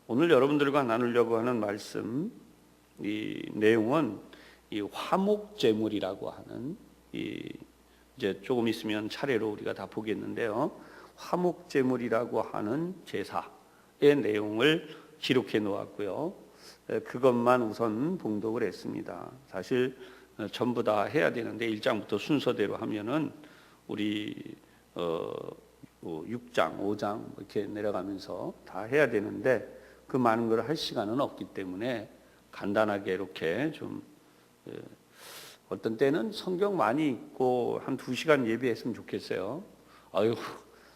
오늘 여러분들과 나누려고 하는 말씀, 이 내용은 이 화목제물이라고 하는 이제 조금 있으면 차례로 우리가 다 보겠는데요. 화목제물이라고 하는 제사의 내용을 기록해 놓았고요. 그것만 우선 봉독을 했습니다. 사실 전부 다 해야 되는데 1장부터 순서대로 하면은 우리 6장, 5장 이렇게 내려가면서 다 해야 되는데 그 많은 걸 할 시간은 없기 때문에 간단하게 이렇게 좀 어떤 때는 성경 많이 읽고 한 2시간 예배했으면 좋겠어요. 아유,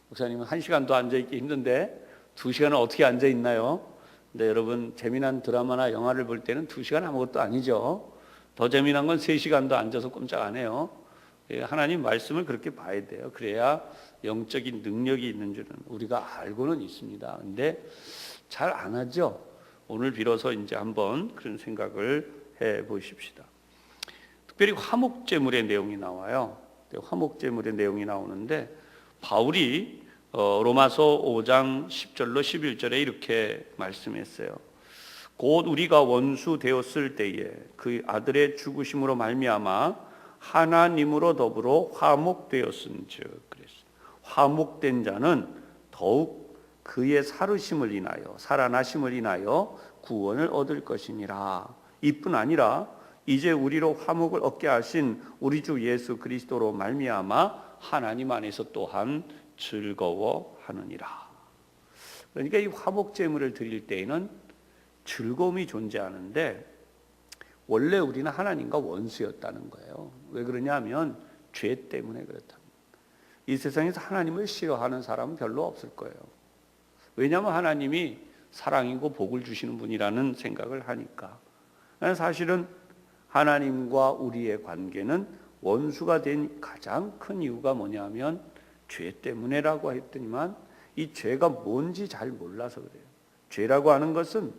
목사님은 1시간도 앉아있기 힘든데 2시간은 어떻게 앉아있나요? 근데 여러분 재미난 드라마나 영화를 볼 때는 2시간 아무것도 아니죠. 더 재미난 건 3시간도 앉아서 꼼짝 안 해요. 하나님 말씀을 그렇게 봐야 돼요. 그래야 영적인 능력이 있는 줄은 우리가 알고는 있습니다. 근데 잘 안 하죠. 오늘 비로소 이제 한번 그런 생각을 해 보십시다. 특별히 화목제물의 내용이 나와요. 화목제물의 내용이 나오는데 바울이 로마서 5장 10절로 11절에 이렇게 말씀했어요. 곧 우리가 원수 되었을 때에 그 아들의 죽으심으로 말미암아 하나님으로 더불어 화목되었은즉, 그랬어요. 화목된 자는 더욱 그의 살으심을 인하여 살아나심을 인하여 구원을 얻을 것이니라. 이뿐 아니라 이제 우리로 화목을 얻게 하신 우리 주 예수 그리스도로 말미암아 하나님 안에서 또한 즐거워하느니라. 그러니까 이 화목제물을 드릴 때에는 즐거움이 존재하는데 원래 우리는 하나님과 원수였다는 거예요. 왜 그러냐면 죄 때문에 그렇답니다. 이 세상에서 하나님을 싫어하는 사람은 별로 없을 거예요. 왜냐하면 하나님이 사랑이고 복을 주시는 분이라는 생각을 하니까. 사실은 하나님과 우리의 관계는 원수가 된 가장 큰 이유가 뭐냐면 죄 때문에라고 했더니만 이 죄가 뭔지 잘 몰라서 그래요. 죄라고 하는 것은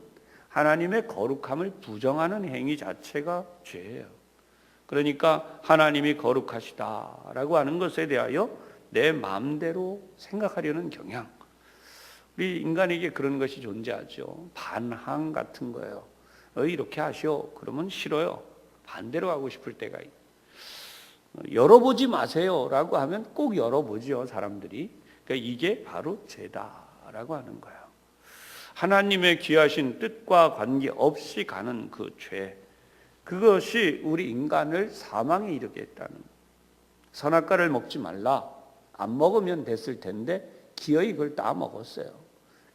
하나님의 거룩함을 부정하는 행위 자체가 죄예요. 그러니까 하나님이 거룩하시다라고 하는 것에 대하여 내 마음대로 생각하려는 경향. 우리 인간에게 그런 것이 존재하죠. 반항 같은 거예요. 이렇게 하시오. 그러면 싫어요. 반대로 하고 싶을 때가 있어요. 열어보지 마세요라고 하면 꼭 열어보죠, 사람들이. 그러니까 이게 바로 죄다라고 하는 거예요. 하나님의 귀하신 뜻과 관계없이 가는 그 죄, 그것이 우리 인간을 사망에 이르게 했다는 거예요. 선악과를 먹지 말라. 안 먹으면 됐을 텐데 기어이 그걸 다 먹었어요.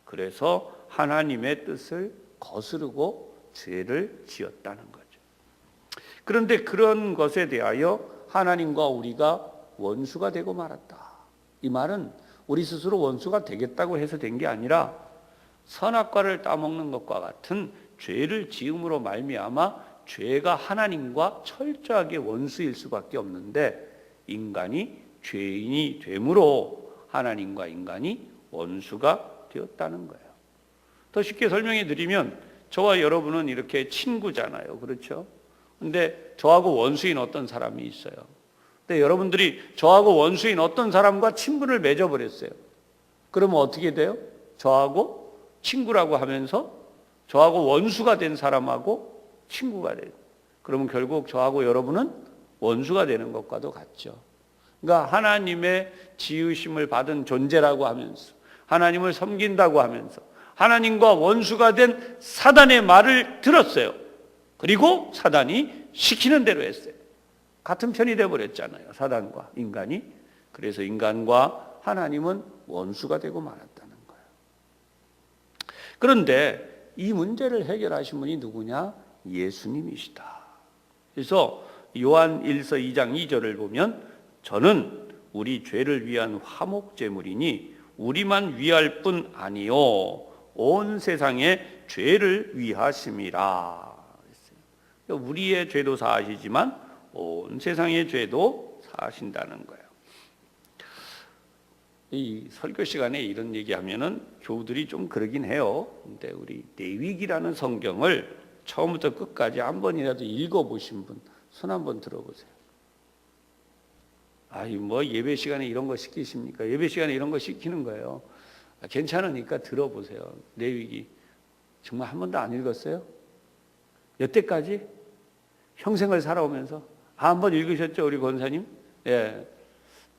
그래서 하나님의 뜻을 거스르고 죄를 지었다는 거죠. 그런데 그런 것에 대하여 하나님과 우리가 원수가 되고 말았다. 이 말은 우리 스스로 원수가 되겠다고 해서 된 게 아니라 선악과를 따먹는 것과 같은 죄를 지음으로 말미암아 죄가 하나님과 철저하게 원수일 수밖에 없는데 인간이 죄인이 되므로 하나님과 인간이 원수가 되었다는 거예요. 더 쉽게 설명해 드리면 저와 여러분은 이렇게 친구잖아요. 그렇죠? 근데 저하고 원수인 어떤 사람이 있어요. 근데 여러분들이 저하고 원수인 어떤 사람과 친분을 맺어버렸어요. 그러면 어떻게 돼요? 저하고 친구라고 하면서 저하고 원수가 된 사람하고 친구가 돼요. 그러면 결국 저하고 여러분은 원수가 되는 것과도 같죠. 그러니까 하나님의 지으심을 받은 존재라고 하면서 하나님을 섬긴다고 하면서 하나님과 원수가 된 사단의 말을 들었어요. 그리고 사단이 시키는 대로 했어요. 같은 편이 되어버렸잖아요, 사단과 인간이. 그래서 인간과 하나님은 원수가 되고 말았다는 거예요. 그런데 이 문제를 해결하신 분이 누구냐? 예수님이시다. 그래서 요한 1서 2장 2절을 보면 저는 우리 죄를 위한 화목제물이니 우리만 위할 뿐 아니요 온 세상의 죄를 위하심이라. 우리의 죄도 사하시지만 온 세상의 죄도 사하신다는 거예요. 이 설교 시간에 이런 얘기하면은 교우들이 좀 그러긴 해요. 근데 우리 레위기라는 성경을 처음부터 끝까지 한 번이라도 읽어보신 분 손 한번 들어보세요. 아이 뭐 예배 시간에 이런 거 시키십니까? 예배 시간에 이런 거 시키는 거예요. 괜찮으니까 들어보세요. 레위기 정말 한 번도 안 읽었어요? 여태까지? 평생을 살아오면서? 한 번 읽으셨죠, 우리 권사님? 예.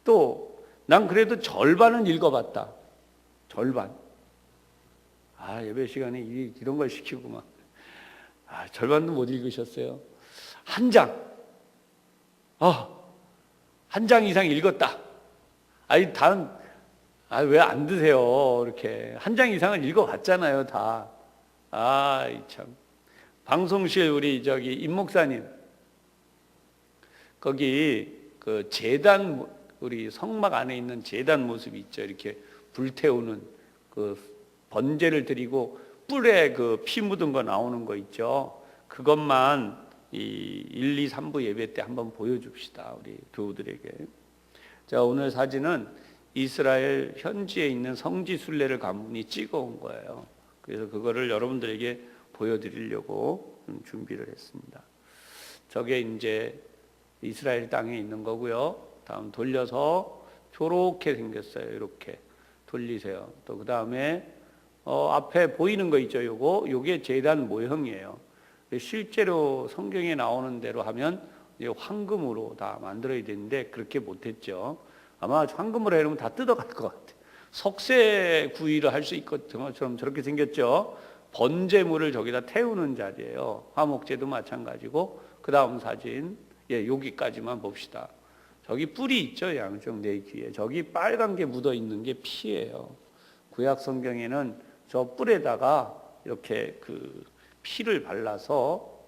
또 난 그래도 절반은 읽어봤다. 절반. 예배 시간에 이런 걸 시키고 막. 절반도 못 읽으셨어요. 한 장. 한 장 이상 읽었다. 다음, 왜 안 드세요? 이렇게. 한 장 이상은 읽어봤잖아요, 다. 참. 방송실 우리 임 목사님. 거기 그 제단, 우리 성막 안에 있는 제단 모습이 있죠. 이렇게 불태우는 그 번제를 드리고 뿔에 그 피 묻은 거 나오는 거 있죠. 그것만 이 1, 2, 3부 예배 때 한번 보여줍시다. 우리 교우들에게. 자, 오늘 사진은 이스라엘 현지에 있는 성지 순례를 간분히 찍어온 거예요. 그래서 그거를 여러분들에게 보여드리려고 준비를 했습니다. 저게 이제 이스라엘 땅에 있는 거고요. 다음 돌려서 저렇게 생겼어요. 이렇게 돌리세요. 또 그 다음에 앞에 보이는 거 있죠. 요게 제단 모형이에요. 실제로 성경에 나오는 대로 하면 이제 황금으로 다 만들어야 되는데 그렇게 못했죠. 아마 황금으로 해놓으면 다 뜯어갈 것 같아요. 석쇠 구이를 할 수 있거든요. 저렇게 생겼죠. 번제물을 저기다 태우는 자리예요. 화목제도 마찬가지고. 그 다음 사진, 여기까지만 봅시다. 저기 뿔이 있죠, 양쪽 네 귀에. 저기 빨간 게 묻어 있는 게 피예요. 구약 성경에는 저 뿔에다가 이렇게 그 피를 발라서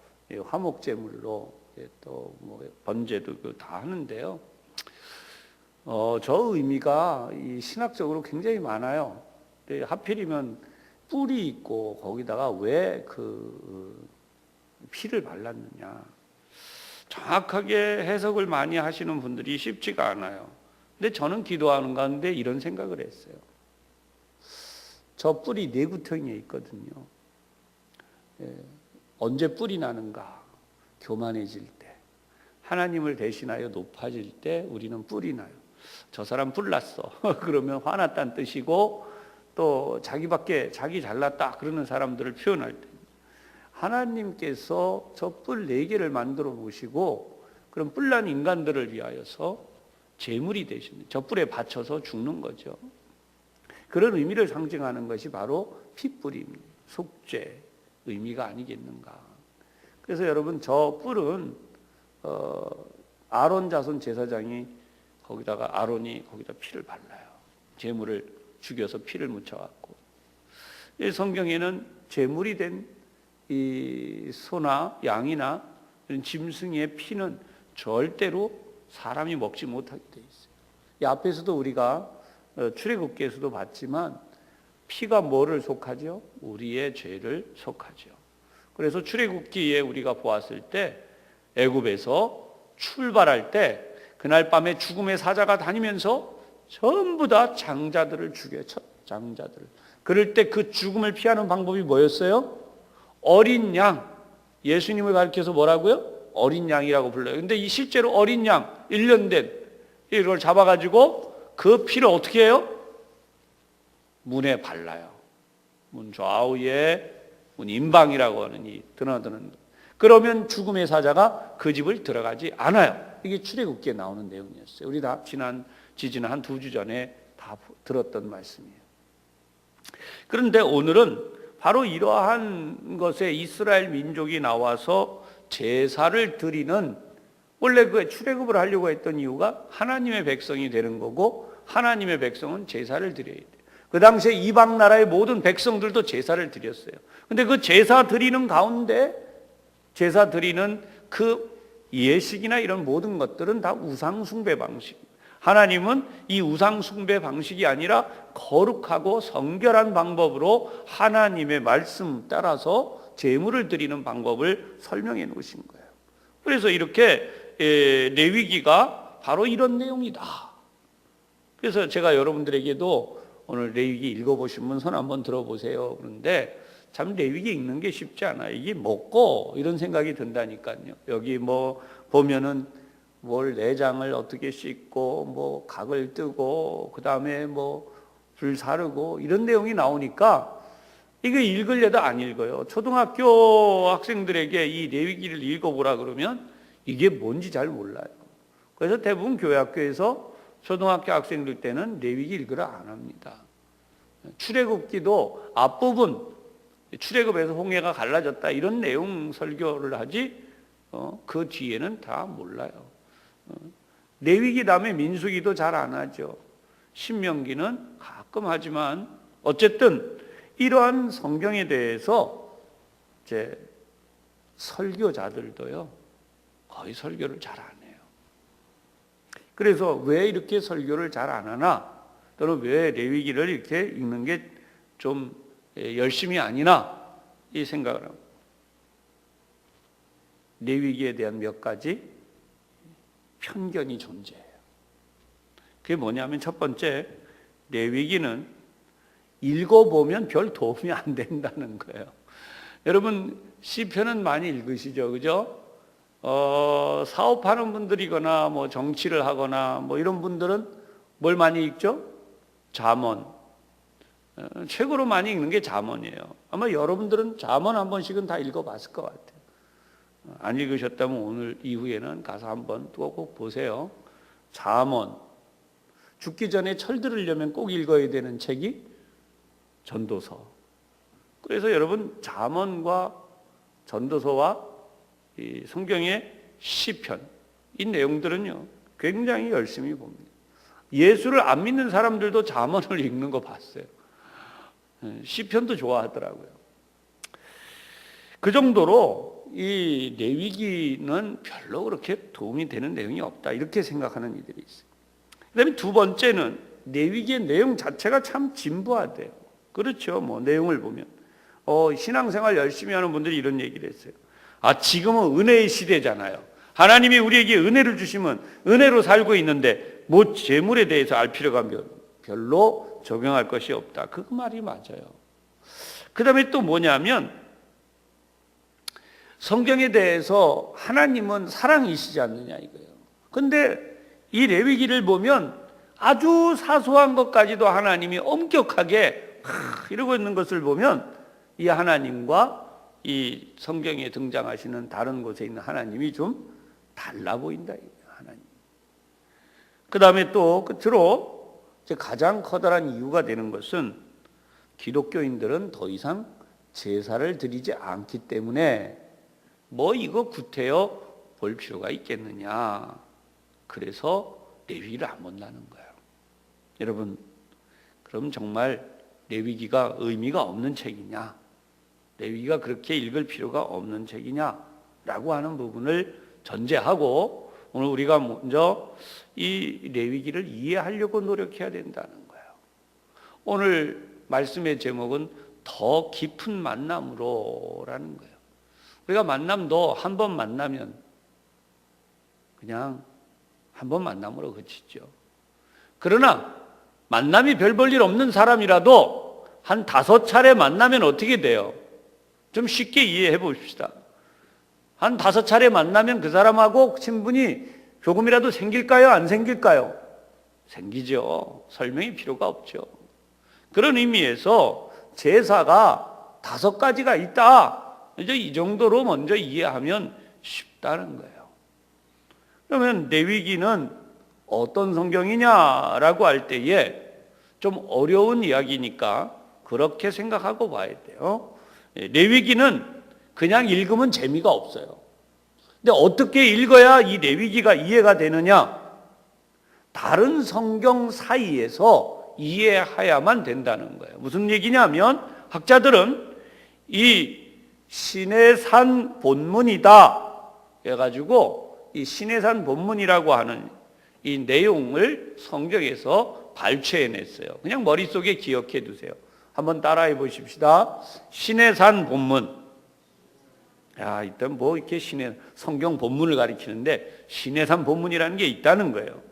화목제물로 또 뭐 번제도 다 하는데요. 저 의미가 이 신학적으로 굉장히 많아요. 근데 하필이면 뿔이 있고 거기다가 왜 그 피를 발랐느냐. 정확하게 해석을 많이 하시는 분들이 쉽지가 않아요. 근데 저는 기도하는 가운데 이런 생각을 했어요. 저 뿔이 내구통에 있거든요. 언제 뿔이 나는가? 교만해질 때. 하나님을 대신하여 높아질 때 우리는 뿔이 나요. 저 사람 뿔 났어. 그러면 화났다는 뜻이고, 또 자기 잘났다 그러는 사람들을 표현할 때 하나님께서 저 뿔 4개를 만들어 놓으시고 그럼 뿔난 인간들을 위하여서 제물이 되시는, 저 뿔에 받쳐서 죽는 거죠. 그런 의미를 상징하는 것이 바로 핏불임, 속죄 의미가 아니겠는가. 그래서 여러분 저 뿔은 아론 자손 제사장이 아론이 거기다 피를 발라요. 제물을 죽여서 피를 묻혀갖고. 이 성경에는 제물이 된 이 소나 양이나 이런 짐승의 피는 절대로 사람이 먹지 못하게 돼 있어요. 이 앞에서도 우리가 출애굽기에서도 봤지만 피가 뭐를 속하죠? 우리의 죄를 속하죠. 그래서 출애굽기에 우리가 보았을 때 애굽에서 출발할 때 그날 밤에 죽음의 사자가 다니면서 전부 다 장자들을 죽여요. 장자들을. 그럴 때 그 죽음을 피하는 방법이 뭐였어요? 어린 양. 예수님을 가리켜서 뭐라고요? 어린 양이라고 불러요. 근데 이 실제로 어린 양 1년 된 이걸 잡아가지고 그 피를 어떻게 해요? 문에 발라요. 문 좌우에 문 임방이라고 하는 이 드나드는. 그러면 죽음의 사자가 그 집을 들어가지 않아요. 이게 출애굽기에 나오는 내용이었어요. 우리 다 지지난 한 2주 전에 다 들었던 말씀이에요. 그런데 오늘은 바로 이러한 것에 이스라엘 민족이 나와서 제사를 드리는, 원래 그 출애굽을 하려고 했던 이유가 하나님의 백성이 되는 거고 하나님의 백성은 제사를 드려야 돼요. 그 당시에 이방 나라의 모든 백성들도 제사를 드렸어요. 근데 그 제사 드리는 가운데 제사 드리는 그 예식이나 이런 모든 것들은 다 우상 숭배 방식. 하나님은 이 우상 숭배 방식이 아니라 거룩하고 성결한 방법으로 하나님의 말씀 따라서 제물을 드리는 방법을 설명해 놓으신 거예요. 그래서 이렇게 레위기가 바로 이런 내용이다. 그래서 제가 여러분들에게도 오늘 레위기 읽어보신 분 손 한번 들어보세요. 그런데 참 레위기 읽는 게 쉽지 않아요. 이게 먹고 이런 생각이 든다니까요. 여기 뭐 보면은 뭘 내장을 어떻게 씻고 뭐 각을 뜨고 그 다음에 뭐 불 사르고 이런 내용이 나오니까 이거 읽으려다 안 읽어요. 초등학교 학생들에게 이 레위기를 읽어보라 그러면 이게 뭔지 잘 몰라요. 그래서 대부분 교회학교에서 초등학교 학생들 때는 레위기 읽으라 안 합니다. 출애굽기도 앞부분, 출애굽에서 홍해가 갈라졌다 이런 내용 설교를 하지 그 뒤에는 다 몰라요. 레위기 다음에 민수기도 잘 안 하죠. 신명기는 가끔 하지만 어쨌든 이러한 성경에 대해서 이제 설교자들도요 거의 설교를 잘 안 해요. 그래서 왜 이렇게 설교를 잘 안 하나, 또는 왜 레위기를 이렇게 읽는 게 좀 열심히 아니나 이 생각을 합니다. 레위기에 대한 몇 가지 편견이 존재해요. 그게 뭐냐면 첫 번째, 레위기는 읽어보면 별 도움이 안 된다는 거예요. 여러분 시편은 많이 읽으시죠, 그죠? 사업하는 분들이거나 뭐 정치를 하거나 뭐 이런 분들은 뭘 많이 읽죠? 잠언. 최고로 많이 읽는 게 잠언이에요. 아마 여러분들은 잠언 한 번씩은 다 읽어봤을 것 같아요. 안 읽으셨다면 오늘 이후에는 가서 한번 또 꼭 보세요. 잠언. 죽기 전에 철들으려면 꼭 읽어야 되는 책이 전도서. 그래서 여러분 잠언과 전도서와 이 성경의 시편, 이 내용들은요 굉장히 열심히 봅니다. 예수를 안 믿는 사람들도 잠언을 읽는 거 봤어요. 시편도 좋아하더라고요. 그 정도로 이 레위기는 별로 그렇게 도움이 되는 내용이 없다 이렇게 생각하는 이들이 있어요. 그다음에 두 번째는 레위기의 내용 자체가 참 진부하대요. 그렇죠. 뭐 내용을 보면 신앙생활 열심히 하는 분들이 이런 얘기를 했어요. 지금은 은혜의 시대잖아요. 하나님이 우리에게 은혜를 주시면 은혜로 살고 있는데 뭐 재물에 대해서 알 필요가 별로 적용할 것이 없다. 그 말이 맞아요. 그 다음에 또 뭐냐면 성경에 대해서 하나님은 사랑이시지 않느냐 이거예요. 근데 이 레위기를 보면 아주 사소한 것까지도 하나님이 엄격하게 이러고 있는 것을 보면 이 하나님과 이 성경에 등장하시는 다른 곳에 있는 하나님이 좀 달라 보인다. 하나님. 그 다음에 또 끝으로 가장 커다란 이유가 되는 것은 기독교인들은 더 이상 제사를 드리지 않기 때문에 뭐 이거 구태여 볼 필요가 있겠느냐. 그래서 레위기를 안 본다는 거예요. 여러분, 그럼 정말 레위기가 의미가 없는 책이냐? 레위기가 그렇게 읽을 필요가 없는 책이냐라고 하는 부분을 전제하고 오늘 우리가 먼저 이 레위기를 이해하려고 노력해야 된다는 거예요. 오늘 말씀의 제목은 더 깊은 만남으로라는 거예요. 우리가 만남도 한 번 만나면 그냥 한 번 만남으로 그치죠. 그러나 만남이 별 볼 일 없는 사람이라도 한 5차례 만나면 어떻게 돼요? 좀 쉽게 이해해 봅시다. 한 5차례 만나면 그 사람하고 친분이 조금이라도 생길까요? 안 생길까요? 생기죠. 설명이 필요가 없죠. 그런 의미에서 제사가 5가지가 있다. 이제 이 정도로 먼저 이해하면 쉽다는 거예요. 그러면 레위기는 어떤 성경이냐라고 할 때에 좀 어려운 이야기니까 그렇게 생각하고 봐야 돼요. 레위기는 그냥 읽으면 재미가 없어요. 근데 어떻게 읽어야 이 레위기가 이해가 되느냐? 다른 성경 사이에서 이해해야만 된다는 거예요. 무슨 얘기냐면 학자들은 이 시내산 본문이다 해가지고 이 시내산 본문이라고 하는 이 내용을 성경에서 발췌해냈어요. 그냥 머릿속에 기억해 두세요. 한번 따라해 보십시다. 시내산 본문. 일단 뭐 이렇게 성경 본문을 가리키는데 시내산 본문이라는 게 있다는 거예요.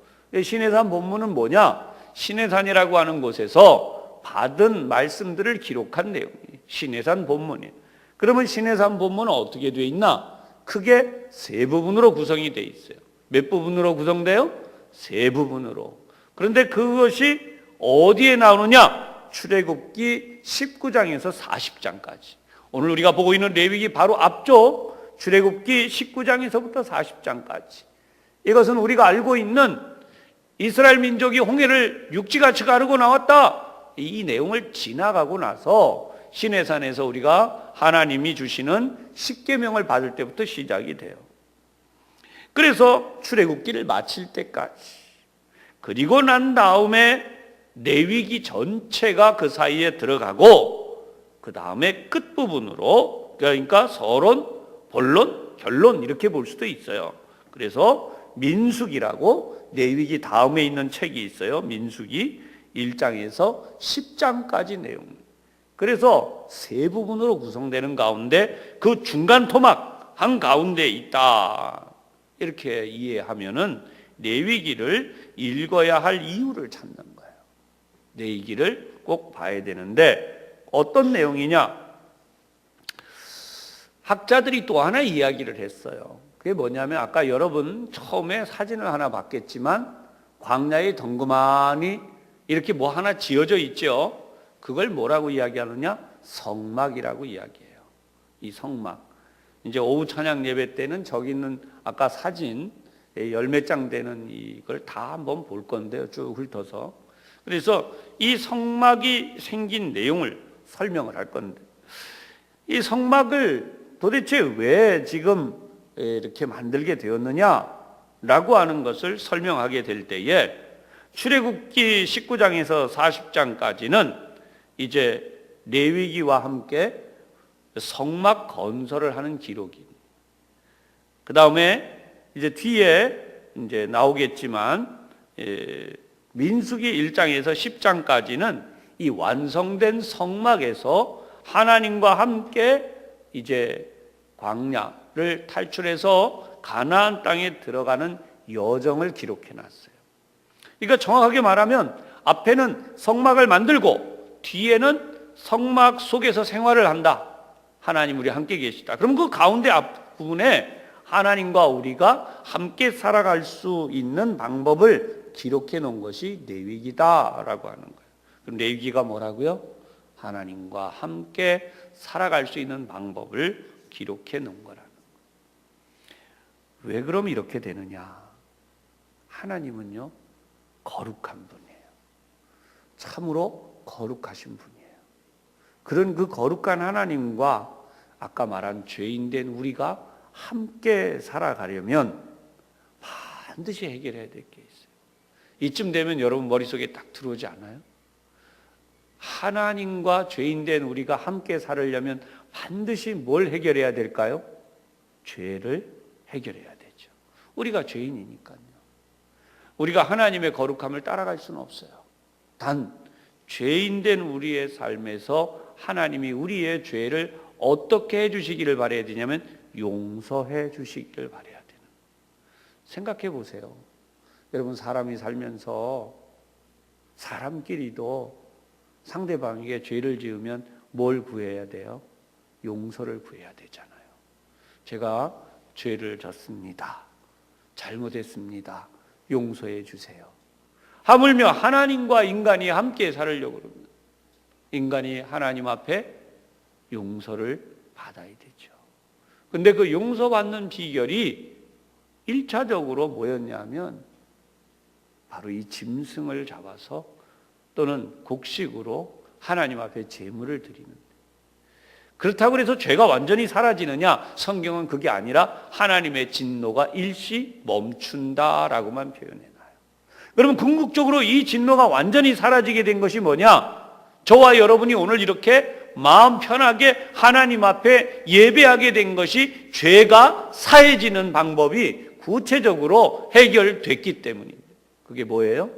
시내산 본문은 뭐냐? 시내산이라고 하는 곳에서 받은 말씀들을 기록한 내용이에요. 시내산 본문이에요. 그러면 시내산 본문은 어떻게 되어 있나? 크게 3부분으로 구성이 되어 있어요. 몇 부분으로 구성돼요? 3부분으로. 그런데 그것이 어디에 나오느냐? 출애굽기 19장에서 40장까지. 오늘 우리가 보고 있는 레위기 바로 앞쪽 출애굽기 19장에서부터 40장까지. 이것은 우리가 알고 있는 이스라엘 민족이 홍해를 육지같이 가르고 나왔다, 이 내용을 지나가고 나서 시내산에서 우리가 하나님이 주시는 십계명을 받을 때부터 시작이 돼요. 그래서 출애굽기를 마칠 때까지, 그리고 난 다음에 레위기 전체가 그 사이에 들어가고, 그 다음에 끝부분으로, 그러니까 서론, 본론, 결론 이렇게 볼 수도 있어요. 그래서 민수기라고 레위기 다음에 있는 책이 있어요. 민수기 1장에서 10장까지 내용. 그래서 세 부분으로 구성되는 가운데 그 중간 토막 한가운데 있다, 이렇게 이해하면은 레위기를 읽어야 할 이유를 찾는 거예요. 레위기를 꼭 봐야 되는데 어떤 내용이냐? 학자들이 또 하나 이야기를 했어요. 그게 뭐냐면, 아까 여러분 처음에 사진을 하나 봤겠지만 광야에 덩그마니 이렇게 뭐 하나 지어져 있죠. 그걸 뭐라고 이야기하느냐? 성막이라고 이야기해요. 이 성막. 이제 오후 찬양 예배 때는 저기 있는 아까 사진 열 몇 장 되는 이걸 다 한번 볼 건데요. 쭉 훑어서. 그래서 이 성막이 생긴 내용을 설명을 할 건데, 이 성막을 도대체 왜 지금 이렇게 만들게 되었느냐라고 하는 것을 설명하게 될 때에, 출애굽기 19장에서 40장까지는 이제 레위기와 함께 성막 건설을 하는 기록이, 그 다음에 이제 뒤에 이제 나오겠지만 민수기 1장에서 10장까지는 이 완성된 성막에서 하나님과 함께 이제 광야를 탈출해서 가나안 땅에 들어가는 여정을 기록해 놨어요. 그러니까 정확하게 말하면 앞에는 성막을 만들고 뒤에는 성막 속에서 생활을 한다. 하나님 우리 함께 계시다. 그럼 그 가운데 앞부분에 하나님과 우리가 함께 살아갈 수 있는 방법을 기록해 놓은 것이 레위기다라고 하는 거예요. 그럼 레위기가 뭐라고요? 하나님과 함께 살아갈 수 있는 방법을 기록해 놓은 거라는 거예요. 왜 그럼 이렇게 되느냐? 하나님은요, 거룩한 분이에요. 참으로 거룩하신 분이에요. 그런 그 거룩한 하나님과 아까 말한 죄인된 우리가 함께 살아가려면 반드시 해결해야 될 게 있어요. 이쯤 되면 여러분 머릿속에 딱 들어오지 않아요? 하나님과 죄인된 우리가 함께 살으려면 반드시 뭘 해결해야 될까요? 죄를 해결해야 되죠. 우리가 죄인이니까요. 우리가 하나님의 거룩함을 따라갈 수는 없어요. 단 죄인된 우리의 삶에서 하나님이 우리의 죄를 어떻게 해주시기를 바라야 되냐면 용서해 주시기를 바라야 되는. 생각해 보세요. 여러분, 사람이 살면서 사람끼리도 상대방에게 죄를 지으면 뭘 구해야 돼요? 용서를 구해야 되잖아요. 제가 죄를 졌습니다. 잘못했습니다. 용서해 주세요. 하물며 하나님과 인간이 함께 살으려고 합니다. 인간이 하나님 앞에 용서를 받아야 되죠. 근데 그 용서받는 비결이 1차적으로 뭐였냐면 바로 이 짐승을 잡아서 또는 곡식으로 하나님 앞에 제물을 드리는. 그렇다고 해서 죄가 완전히 사라지느냐? 성경은 그게 아니라 하나님의 진노가 일시 멈춘다라고만 표현해놔요. 그러면 궁극적으로 이 진노가 완전히 사라지게 된 것이 뭐냐? 저와 여러분이 오늘 이렇게 마음 편하게 하나님 앞에 예배하게 된 것이 죄가 사해지는 방법이 구체적으로 해결됐기 때문입니다. 그게 뭐예요?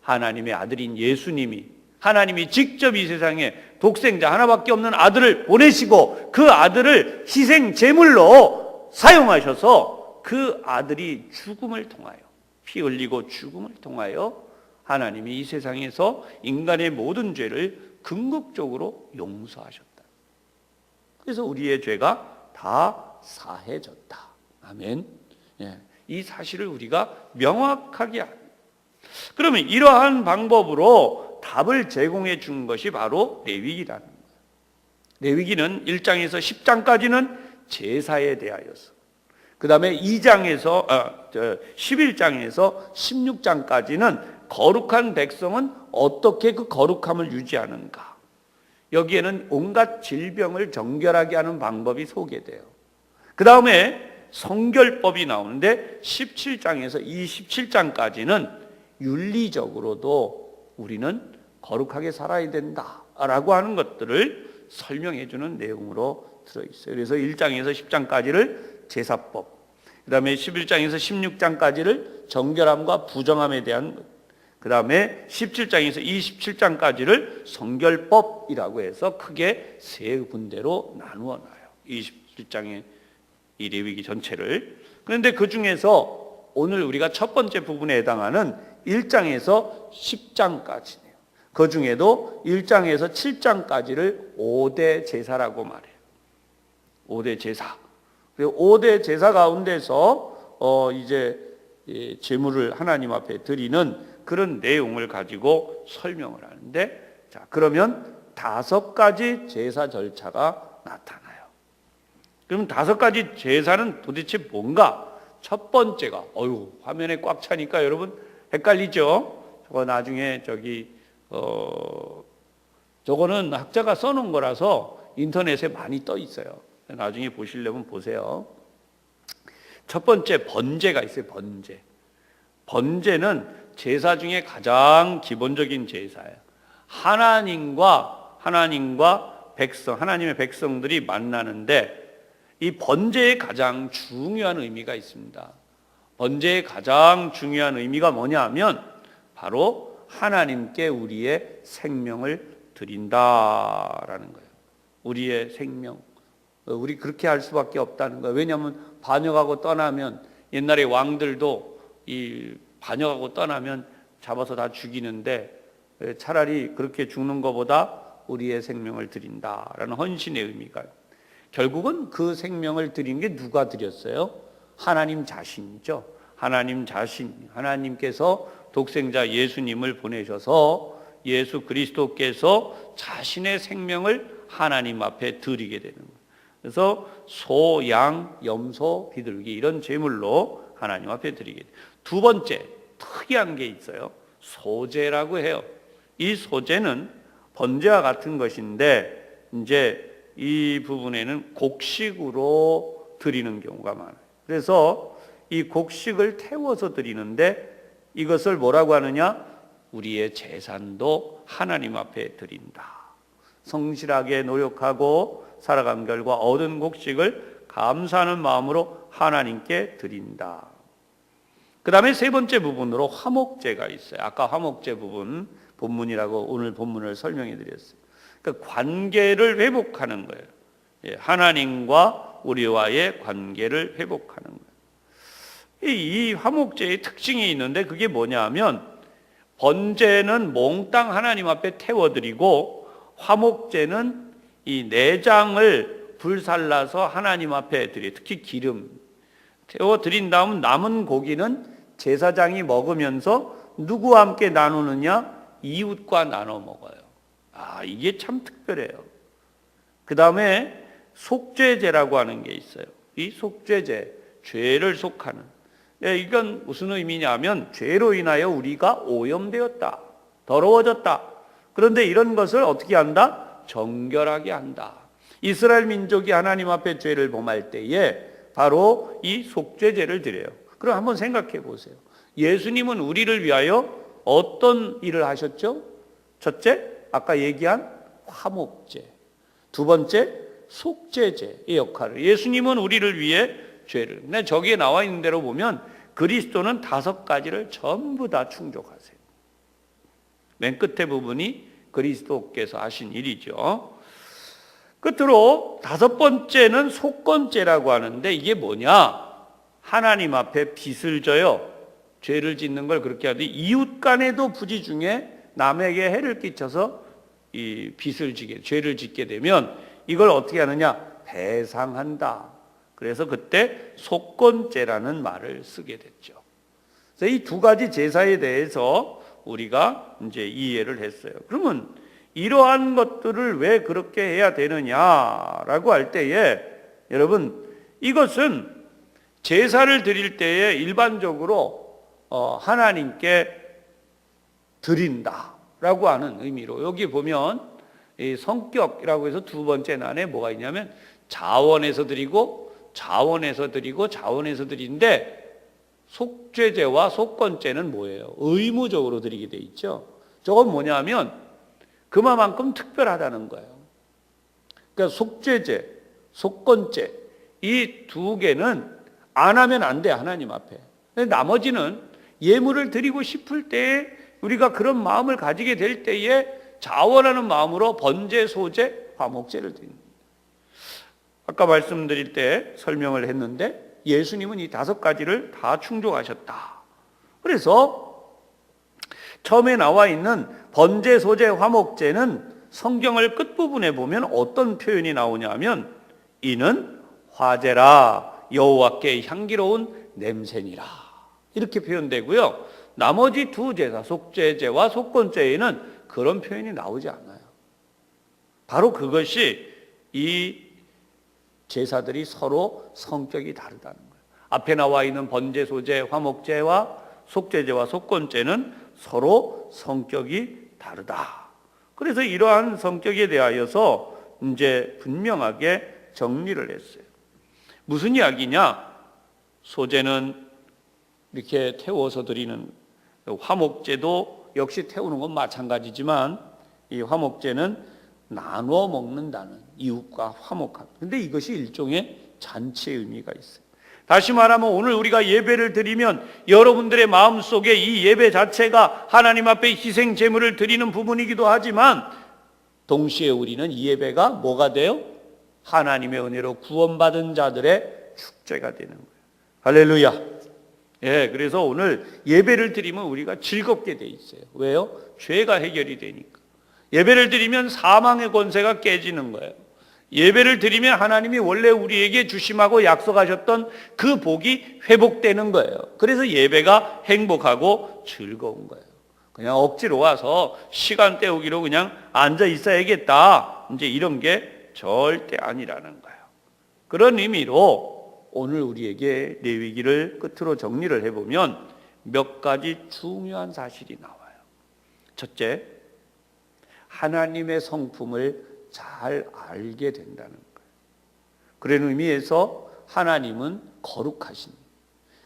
하나님의 아들인 예수님이, 하나님이 직접 이 세상에 독생자 하나밖에 없는 아들을 보내시고 그 아들을 희생 제물로 사용하셔서 그 아들이 죽음을 통하여, 피 흘리고 죽음을 통하여 하나님이 이 세상에서 인간의 모든 죄를 궁극적으로 용서하셨다. 그래서 우리의 죄가 다 사해졌다. 아멘. 예, 이 사실을 우리가 명확하게. 그러면 이러한 방법으로 답을 제공해 준 것이 바로 레위기라는 거예요. 레위기는 1장에서 10장까지는 제사에 대하여서, 그 다음에 11장에서 16장까지는 거룩한 백성은 어떻게 그 거룩함을 유지하는가, 여기에는 온갖 질병을 정결하게 하는 방법이 소개돼요. 그 다음에 성결법이 나오는데 17장에서 27장까지는 윤리적으로도 우리는 거룩하게 살아야 된다라고 하는 것들을 설명해 주는 내용으로 들어있어요. 그래서 1장에서 10장까지를 제사법, 그 다음에 11장에서 16장까지를 정결함과 부정함에 대한, 그 다음에 17장에서 27장까지를 성결법이라고 해서 크게 세 군데로 나누어 놔요. 27장의 이 레위기 전체를. 그런데 그 중에서 오늘 우리가 첫 번째 부분에 해당하는 1장에서 10장까지네요. 그 중에도 1장에서 7장까지를 5대 제사라고 말해요. 5대 제사. 5대 제사 가운데서 이제 제물을 하나님 앞에 드리는 그런 내용을 가지고 설명을 하는데, 자, 그러면 5가지 제사 절차가 나타나요. 그럼 5가지 제사는 도대체 뭔가? 첫 번째가, 화면에 꽉 차니까 여러분 헷갈리죠? 저거 나중에 저거는 학자가 써놓은 거라서 인터넷에 많이 떠 있어요. 나중에 보시려면 보세요. 첫 번째, 번제가 있어요. 번제. 번제는 제사 중에 가장 기본적인 제사예요. 하나님과 하나님의 백성들이 만나는데, 이 번제의 가장 중요한 의미가 있습니다. 번제의 가장 중요한 의미가 뭐냐 하면 바로 하나님께 우리의 생명을 드린다라는 거예요. 우리의 생명. 우리 그렇게 할 수밖에 없다는 거예요. 왜냐하면 반역하고 떠나면, 옛날에 왕들도 이 반역하고 떠나면 잡아서 다 죽이는데, 차라리 그렇게 죽는 것보다 우리의 생명을 드린다라는 헌신의 의미가, 결국은 그 생명을 드린 게 누가 드렸어요? 하나님 자신이죠. 하나님 자신, 하나님께서 독생자 예수님을 보내셔서 예수 그리스도께서 자신의 생명을 하나님 앞에 드리게 되는 거예요. 그래서 소, 양, 염소, 비둘기 이런 제물로 하나님 앞에 드리게 돼요. 두 번째, 특이한 게 있어요. 소제라고 해요. 이 소제는 번제와 같은 것인데, 이제 이 부분에는 곡식으로 드리는 경우가 많아요. 그래서 이 곡식을 태워서 드리는데, 이것을 뭐라고 하느냐? 우리의 재산도 하나님 앞에 드린다. 성실하게 노력하고 살아간 결과 얻은 곡식을 감사하는 마음으로 하나님께 드린다. 그 다음에 세 번째 부분으로 화목제가 있어요. 아까 화목제 부분, 본문이라고 오늘 본문을 설명해 드렸어요. 그러니까 관계를 회복하는 거예요. 하나님과 우리와의 관계를 회복하는 거예요. 이 화목제의 특징이 있는데, 그게 뭐냐 하면, 번제는 몽땅 하나님 앞에 태워드리고, 화목제는 이 내장을 불살라서 하나님 앞에 드려요. 특히 기름 태워드린 다음 남은 고기는 제사장이 먹으면서 누구와 함께 나누느냐? 이웃과 나눠 먹어요. 이게 참 특별해요. 그 다음에 속죄제라고 하는 게 있어요. 이 속죄제, 죄를 속하는. 이건 무슨 의미냐면, 죄로 인하여 우리가 오염되었다, 더러워졌다. 그런데 이런 것을 어떻게 한다? 정결하게 한다. 이스라엘 민족이 하나님 앞에 죄를 범할 때에 바로 이 속죄제를 드려요. 그럼 한번 생각해 보세요. 예수님은 우리를 위하여 어떤 일을 하셨죠? 첫째, 아까 얘기한 화목제. 두 번째, 속죄제의 역할을. 예수님은 우리를 위해 죄를. 근데 저기에 나와 있는 대로 보면 그리스도는 5가지를 전부 다 충족하세요. 맨 끝에 부분이 그리스도께서 하신 일이죠. 끝으로 5번째는 속건죄라고 하는데, 이게 뭐냐? 하나님 앞에 빚을 져요. 죄를 짓는 걸 그렇게 하듯 이웃 간에도 부지 중에 남에게 해를 끼쳐서 이 빚을 지게, 죄를 짓게 되면 이걸 어떻게 하느냐? 배상한다. 그래서 그때 속건죄라는 말을 쓰게 됐죠. 그래서 이 2가지 제사에 대해서 우리가 이제 이해를 했어요. 그러면 이러한 것들을 왜 그렇게 해야 되느냐라고 할 때에 여러분, 이것은 제사를 드릴 때에 일반적으로 하나님께 드린다라고 하는 의미로, 여기 보면 이 성격이라고 해서 두 번째 난에 뭐가 있냐면 자원에서 드리고 자원에서 드리고 자원에서 드리는데, 속죄제와 속건제는 뭐예요? 의무적으로 드리게 돼 있죠. 저건 뭐냐면 그만큼 특별하다는 거예요. 그러니까 속죄제, 속건제 이 두 개는 안 하면 안 돼, 하나님 앞에. 나머지는 예물을 드리고 싶을 때에, 우리가 그런 마음을 가지게 될 때에 자원하는 마음으로 번제, 소제, 화목제를 드립니다. 아까 말씀드릴 때 설명을 했는데 예수님은 이 5가지를 다 충족하셨다. 그래서 처음에 나와 있는 번제, 소제, 화목제는 성경을 끝부분에 보면 어떤 표현이 나오냐면 이는 화제라, 여호와께 향기로운 냄새니라, 이렇게 표현되고요. 나머지 두 제사, 속죄제와 속건제에는 그런 표현이 나오지 않아요. 바로 그것이 이 제사들이 서로 성격이 다르다는 거예요. 앞에 나와 있는 번제, 소제, 화목제와 속죄제와 속건제는 서로 성격이 다르다. 그래서 이러한 성격에 대하여서 이제 분명하게 정리를 했어요. 무슨 이야기냐? 소제는 이렇게 태워서 드리는, 화목제도 역시 태우는 건 마찬가지지만 이 화목제는 나눠 먹는다는, 이웃과 화목하는. 근데 이것이 일종의 잔치의 의미가 있어요. 다시 말하면 오늘 우리가 예배를 드리면 여러분들의 마음속에 이 예배 자체가 하나님 앞에 희생 제물을 드리는 부분이기도 하지만, 동시에 우리는 이 예배가 뭐가 돼요? 하나님의 은혜로 구원받은 자들의 축제가 되는 거예요. 할렐루야. 예, 그래서 오늘 예배를 드리면 우리가 즐겁게 돼 있어요. 왜요? 죄가 해결이 되니까. 예배를 드리면 사망의 권세가 깨지는 거예요. 예배를 드리면 하나님이 원래 우리에게 주심하고 약속하셨던 그 복이 회복되는 거예요. 그래서 예배가 행복하고 즐거운 거예요. 그냥 억지로 와서 시간 때우기로 그냥 앉아 있어야겠다, 이제 이런 게 절대 아니라는 거예요. 그런 의미로 오늘 우리에게 레위기를 끝으로 정리를 해보면 몇 가지 중요한 사실이 나와요. 첫째, 하나님의 성품을 잘 알게 된다는 거예요. 그런 의미에서 하나님은 거룩하신,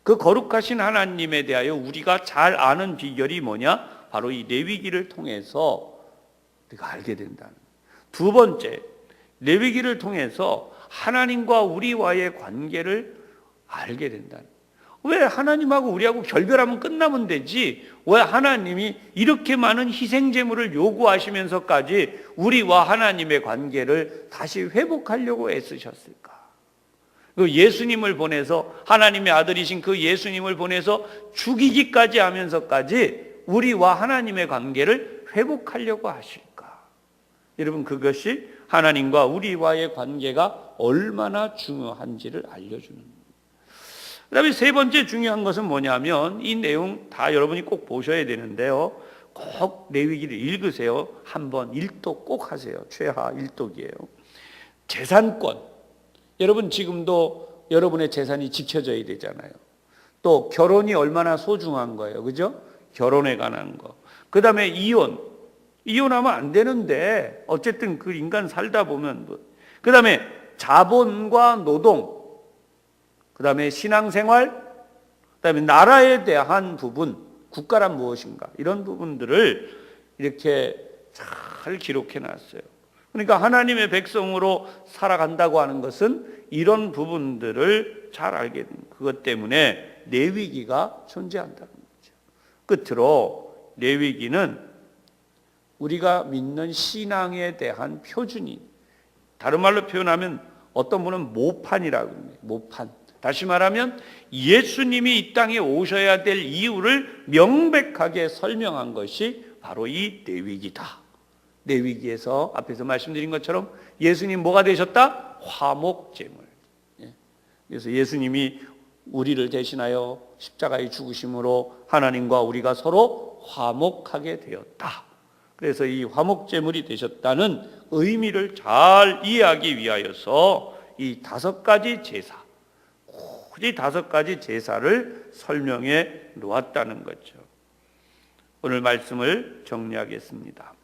그 거룩하신 하나님에 대하여 우리가 잘 아는 비결이 뭐냐? 바로 이 레위기를 통해서 우리가 알게 된다는 거예요. 두 번째, 레위기를 통해서 하나님과 우리와의 관계를 알게 된다는 거예요. 왜 하나님하고 우리하고 결별하면 끝나면 되지, 왜 하나님이 이렇게 많은 희생제물을 요구하시면서까지 우리와 하나님의 관계를 다시 회복하려고 애쓰셨을까? 예수님을 보내서, 하나님의 아들이신 그 예수님을 보내서 죽이기까지 하면서까지 우리와 하나님의 관계를 회복하려고 하실까? 여러분, 그것이 하나님과 우리와의 관계가 얼마나 중요한지를 알려주는 거예요. 그 다음에 세 번째 중요한 것은 뭐냐면, 이 내용 다 여러분이 꼭 보셔야 되는데요, 꼭 레위기를 읽으세요. 한번 일독 꼭 하세요. 최하 일독이에요. 재산권, 여러분 지금도 여러분의 재산이 지켜져야 되잖아요. 또 결혼이 얼마나 소중한 거예요, 그죠? 결혼에 관한 거. 그 다음에 이혼하면 안 되는데 어쨌든 그 인간 살다 보면 그 다음에 자본과 노동, 그 다음에 신앙생활, 그 다음에 나라에 대한 부분, 국가란 무엇인가, 이런 부분들을 이렇게 잘 기록해 놨어요. 그러니까 하나님의 백성으로 살아간다고 하는 것은 이런 부분들을 잘 알게 됩니다. 그것 때문에 레위기가 존재한다는 거죠. 끝으로 레위기는 우리가 믿는 신앙에 대한 표준이, 다른 말로 표현하면 어떤 분은 모판이라고 합니다. 모판. 다시 말하면 예수님이 이 땅에 오셔야 될 이유를 명백하게 설명한 것이 바로 이 레위기다. 레위기에서 앞에서 말씀드린 것처럼 예수님 뭐가 되셨다? 화목제물. 그래서 예수님이 우리를 대신하여 십자가에 죽으심으로 하나님과 우리가 서로 화목하게 되었다. 그래서 이 화목제물이 되셨다는 의미를 잘 이해하기 위하여서 이 5가지 제사, 굳이 5가지 제사를 설명해 놓았다는 거죠. 오늘 말씀을 정리하겠습니다.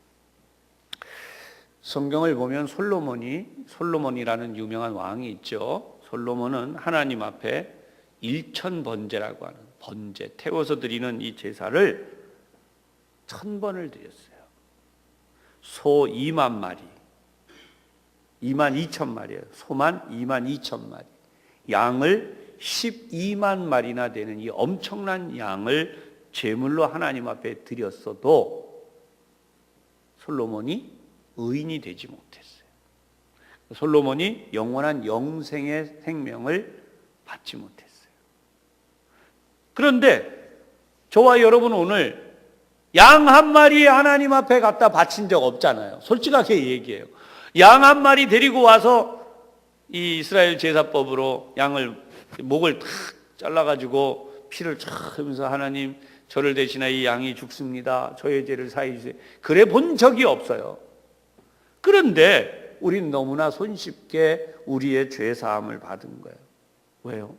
성경을 보면 솔로몬이라는 유명한 왕이 있죠. 솔로몬은 하나님 앞에 일천번제라고 하는 번제, 태워서 드리는 이 제사를 1000번을 드렸어요. 소 2만 마리, 2만 2천 마리예요. 소만 2만 2천 마리, 양을 12만 마리나 되는 이 엄청난 양을 제물로 하나님 앞에 드렸어도 솔로몬이 의인이 되지 못했어요. 솔로몬이 영원한 영생의 생명을 받지 못했어요. 그런데 저와 여러분 오늘 양 한 마리 하나님 앞에 갖다 바친 적 없잖아요. 솔직하게 얘기해요. 양 한 마리 데리고 와서 이 이스라엘 제사법으로 양을 목을 탁 잘라가지고 피를 쫙 하면서 하나님 저를 대신하여 이 양이 죽습니다. 저의 죄를 사해 주세요. 그래 본 적이 없어요. 그런데 우리는 너무나 손쉽게 우리의 죄 사함을 받은 거예요. 왜요?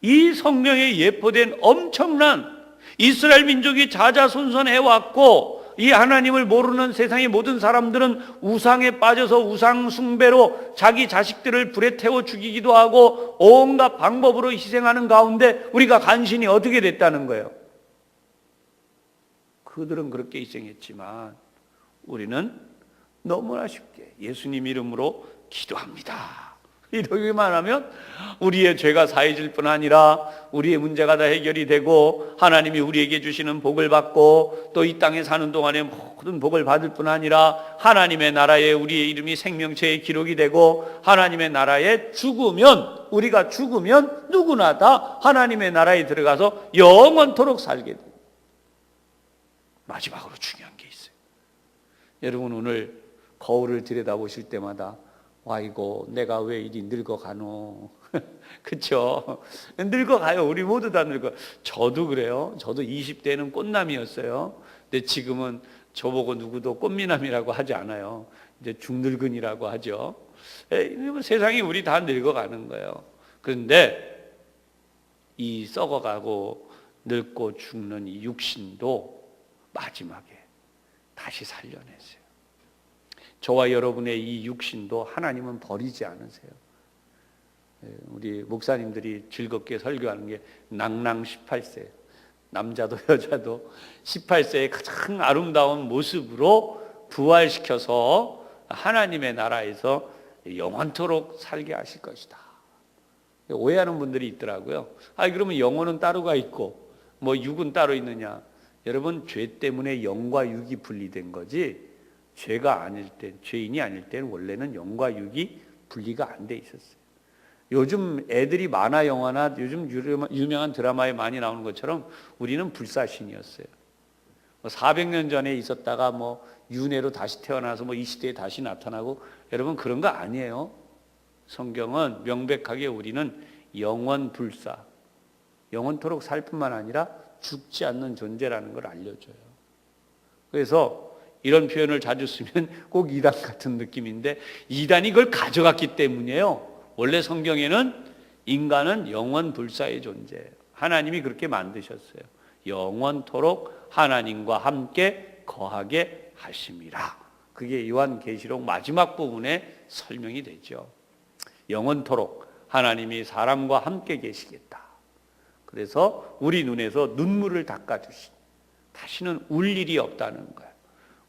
이 성경에 예포된 엄청난 이스라엘 민족이 자자손손해왔고 이 하나님을 모르는 세상의 모든 사람들은 우상에 빠져서 우상 숭배로 자기 자식들을 불에 태워 죽이기도 하고 온갖 방법으로 희생하는 가운데 우리가 간신히 어떻게 됐다는 거예요? 그들은 그렇게 희생했지만 우리는 너무나 쉽게 예수님 이름으로 기도합니다. 이러기만 하면 우리의 죄가 사해질 뿐 아니라 우리의 문제가 다 해결이 되고 하나님이 우리에게 주시는 복을 받고 또 이 땅에 사는 동안에 모든 복을 받을 뿐 아니라 하나님의 나라에 우리의 이름이 생명체에 기록이 되고 하나님의 나라에 우리가 죽으면 누구나 다 하나님의 나라에 들어가서 영원토록 살게 돼요. 마지막으로 중요한 게 있어요. 여러분 오늘 거울을 들여다보실 때마다 아이고 내가 왜 이리 늙어가노. 그렇죠? 늙어가요. 우리 모두 다 늙어. 저도 그래요. 저도 20대는 꽃남이었어요. 근데 지금은 저보고 누구도 꽃미남이라고 하지 않아요. 이제 중늙은이라고 하죠. 세상이 우리 다 늙어가는 거예요. 그런데 이 썩어가고 늙고 죽는 이 육신도 마지막에 다시 살려내세요. 저와 여러분의 이 육신도 하나님은 버리지 않으세요. 우리 목사님들이 즐겁게 설교하는 게 낭낭 18세, 남자도 여자도 18세의 가장 아름다운 모습으로 부활시켜서 하나님의 나라에서 영원토록 살게 하실 것이다. 오해하는 분들이 있더라고요. 그러면 영혼은 따로가 있고 뭐 육은 따로 있느냐. 여러분 죄 때문에 영과 육이 분리된 거지 죄가 아닐 때, 죄인이 아닐 때는 원래는 영과 육이 분리가 안 돼 있었어요. 요즘 애들이 만화 영화나 요즘 유명한 드라마에 많이 나오는 것처럼 우리는 불사신이었어요. 400년 전에 있었다가 윤회로 다시 태어나서 이 시대에 다시 나타나고 여러분 그런 거 아니에요. 성경은 명백하게 우리는 영원 불사, 영원토록 살 뿐만 아니라 죽지 않는 존재라는 걸 알려줘요. 그래서 이런 표현을 자주 쓰면 꼭 이단 같은 느낌인데 이단이 그걸 가져갔기 때문이에요. 원래 성경에는 인간은 영원 불사의 존재예요. 하나님이 그렇게 만드셨어요. 영원토록 하나님과 함께 거하게 하심이라. 그게 요한계시록 마지막 부분에 설명이 되죠. 영원토록 하나님이 사람과 함께 계시겠다. 그래서 우리 눈에서 눈물을 닦아주신, 다시는 울 일이 없다는 거예요.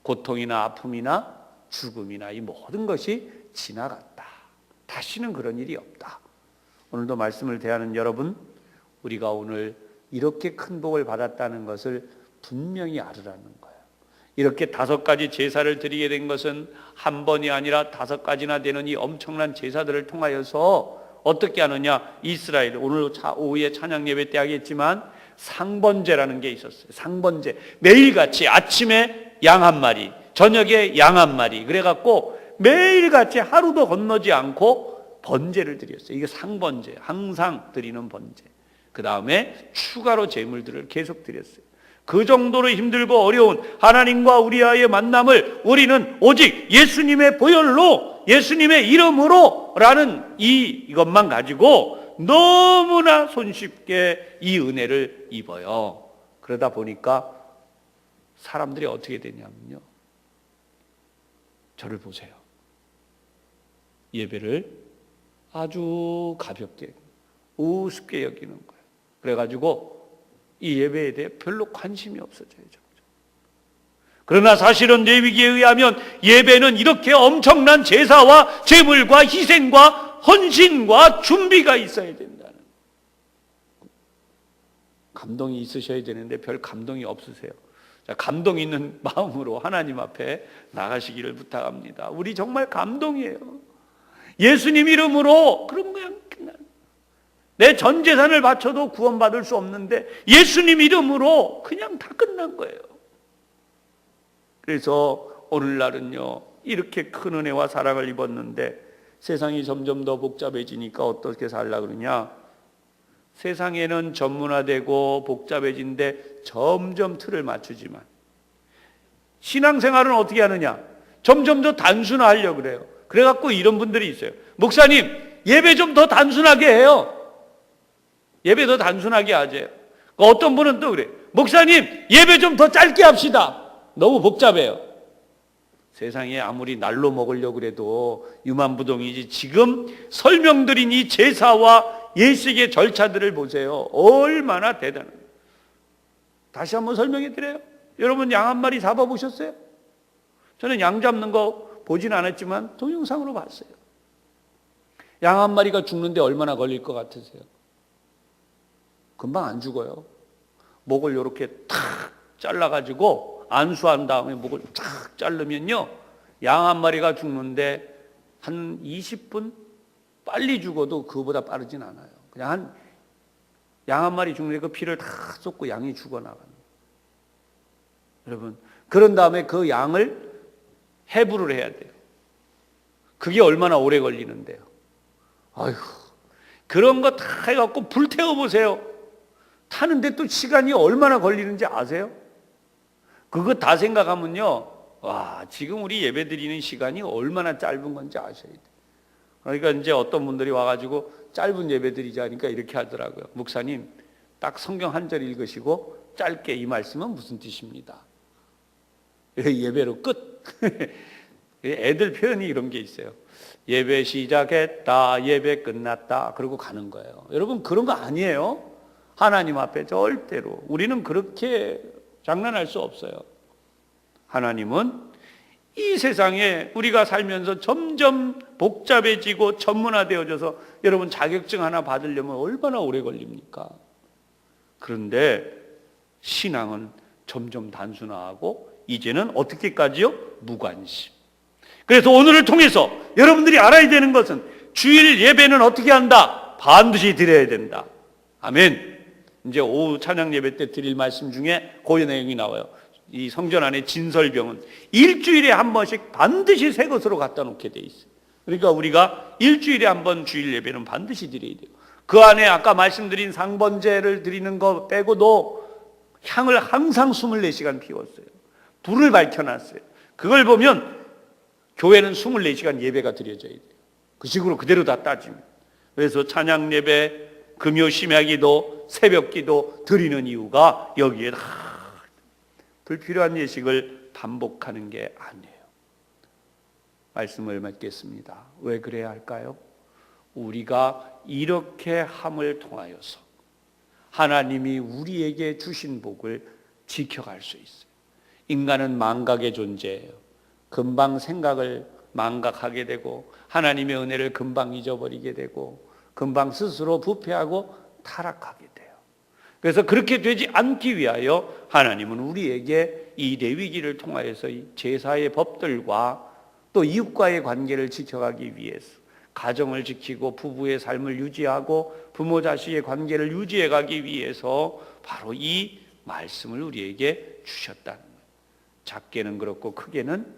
고통이나 아픔이나 죽음이나 이 모든 것이 지나갔다. 다시는 그런 일이 없다. 오늘도 말씀을 대하는 여러분, 우리가 오늘 이렇게 큰 복을 받았다는 것을 분명히 알으라는 거예요. 이렇게 5가지 제사를 드리게 된 것은 한 번이 아니라 5가지나 되는 이 엄청난 제사들을 통하여서 어떻게 하느냐. 이스라엘, 오늘 오후에 찬양 예배 때 하겠지만 상번제라는 게 있었어요. 상번제. 매일같이 아침에 양 한 마리, 저녁에 양 한 마리. 그래갖고 매일같이 하루도 건너지 않고 번제를 드렸어요. 이게 상번제, 항상 드리는 번제. 그 다음에 추가로 제물들을 계속 드렸어요. 그 정도로 힘들고 어려운 하나님과 우리와의 만남을 우리는 오직 예수님의 보혈로, 예수님의 이름으로 라는 이것만 가지고 너무나 손쉽게 이 은혜를 입어요. 그러다 보니까 사람들이 어떻게 되냐면요, 저를 보세요. 예배를 아주 가볍게, 우습게 여기는 거예요. 그래가지고 이 예배에 대해 별로 관심이 없어져요. 그러나 사실은 레위기에 의하면 예배는 이렇게 엄청난 제사와 제물과 희생과 헌신과 준비가 있어야 된다는, 감동이 있으셔야 되는데 별 감동이 없으세요. 자, 감동 있는 마음으로 하나님 앞에 나가시기를 부탁합니다. 우리 정말 감동이에요. 예수님 이름으로 그런 거야. 내 전 재산을 바쳐도 구원받을 수 없는데 예수님 이름으로 그냥 다 끝난 거예요. 그래서 오늘날은요, 이렇게 큰 은혜와 사랑을 입었는데 세상이 점점 더 복잡해지니까 어떻게 살려고 그러냐? 세상에는 전문화되고 복잡해진데 점점 틀을 맞추지만 신앙생활은 어떻게 하느냐? 점점 더 단순화하려고 그래요. 그래갖고 이런 분들이 있어요. 목사님, 예배 좀 더 단순하게 해요. 예배 더 단순하게 하세요. 어떤 분은 또 그래. 목사님, 예배 좀 더 짧게 합시다. 너무 복잡해요. 세상에 아무리 날로 먹으려고 그래도 유만부동이지, 지금 설명드린 이 제사와 예식의 절차들을 보세요. 얼마나 대단해요. 다시 한번 설명해 드려요. 여러분, 양 한 마리 잡아보셨어요? 저는 양 잡는 거 보진 않았지만 동영상으로 봤어요. 양 한 마리가 죽는데 얼마나 걸릴 것 같으세요? 금방 안 죽어요. 목을 이렇게 탁 잘라가지고 안수한 다음에 목을 탁 자르면요, 양 한 마리가 죽는데 한 20분? 빨리 죽어도 그거보다 빠르진 않아요. 그냥 양 한 마리 죽는데 그 피를 다 쏟고 양이 죽어나가는 거예요. 여러분, 그런 다음에 그 양을 해부를 해야 돼요. 그게 얼마나 오래 걸리는데요. 아휴, 그런 거 다 해갖고 불태워보세요. 타는데 또 시간이 얼마나 걸리는지 아세요? 그거 다 생각하면요, 와, 지금 우리 예배 드리는 시간이 얼마나 짧은 건지 아셔야 돼요. 그러니까 이제 어떤 분들이 와가지고 짧은 예배 드리자니까 이렇게 하더라고요. 목사님, 딱 성경 한 절 읽으시고 짧게 이 말씀은 무슨 뜻입니다. 예배로 끝. 애들 표현이 이런 게 있어요. 예배 시작했다, 예배 끝났다, 그러고 가는 거예요. 여러분, 그런 거 아니에요. 하나님 앞에 절대로 우리는 그렇게 장난할 수 없어요. 하나님은 이 세상에 우리가 살면서 점점 복잡해지고 전문화되어져서 여러분, 자격증 하나 받으려면 얼마나 오래 걸립니까? 그런데 신앙은 점점 단순화하고 이제는 어떻게까지요? 무관심. 그래서 오늘을 통해서 여러분들이 알아야 되는 것은 주일 예배는 어떻게 한다? 반드시 드려야 된다. 아멘. 이제 오후 찬양 예배 때 드릴 말씀 중에 그 내용이 나와요. 이 성전 안에 진설병은 일주일에 한 번씩 반드시 새 것으로 갖다 놓게 돼 있어요. 그러니까 우리가 일주일에 한 번 주일 예배는 반드시 드려야 돼요. 그 안에 아까 말씀드린 상번제를 드리는 거 빼고도 향을 항상 24시간 피웠어요. 불을 밝혀놨어요. 그걸 보면 교회는 24시간 예배가 드려져야 돼요. 그 식으로 그대로 다 따집니다. 그래서 찬양 예배, 금요 심야기도, 새벽기도 드리는 이유가 여기에 다 불필요한 예식을 반복하는 게 아니에요. 말씀을 맺겠습니다. 왜 그래야 할까요? 우리가 이렇게 함을 통하여서 하나님이 우리에게 주신 복을 지켜갈 수 있어요. 인간은 망각의 존재예요. 금방 생각을 망각하게 되고 하나님의 은혜를 금방 잊어버리게 되고 금방 스스로 부패하고 타락하게 돼요. 그래서 그렇게 되지 않기 위하여 하나님은 우리에게 이 레위기를 통하여서 이 제사의 법들과 또 이웃과의 관계를 지켜가기 위해서 가정을 지키고 부부의 삶을 유지하고 부모 자식의 관계를 유지해 가기 위해서 바로 이 말씀을 우리에게 주셨다는 거예요. 작게는 그렇고 크게는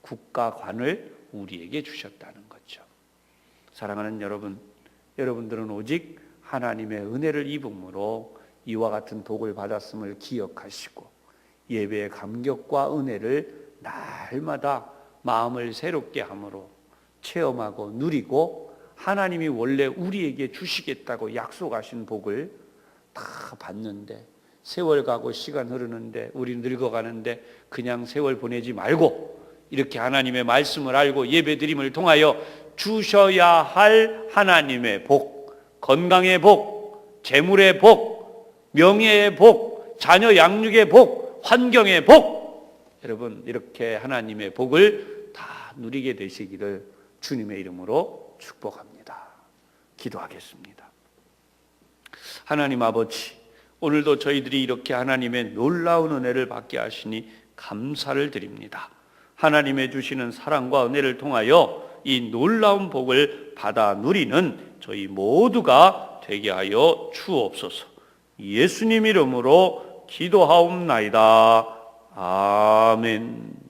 국가관을 우리에게 주셨다는 거죠. 사랑하는 여러분, 여러분들은 오직 하나님의 은혜를 입음으로 이와 같은 복을 받았음을 기억하시고 예배의 감격과 은혜를 날마다 마음을 새롭게 함으로 체험하고 누리고 하나님이 원래 우리에게 주시겠다고 약속하신 복을 다 받는데, 세월 가고 시간 흐르는데 우리 늙어가는데 그냥 세월 보내지 말고 이렇게 하나님의 말씀을 알고 예배드림을 통하여 주셔야 할 하나님의 복, 건강의 복, 재물의 복, 명예의 복, 자녀 양육의 복, 환경의 복, 여러분 이렇게 하나님의 복을 다 누리게 되시기를 주님의 이름으로 축복합니다. 기도하겠습니다. 하나님 아버지, 오늘도 저희들이 이렇게 하나님의 놀라운 은혜를 받게 하시니 감사를 드립니다. 하나님의 주시는 사랑과 은혜를 통하여 이 놀라운 복을 받아 누리는 저희 모두가 되게 하여 주옵소서. 예수님 이름으로 기도하옵나이다. 아멘.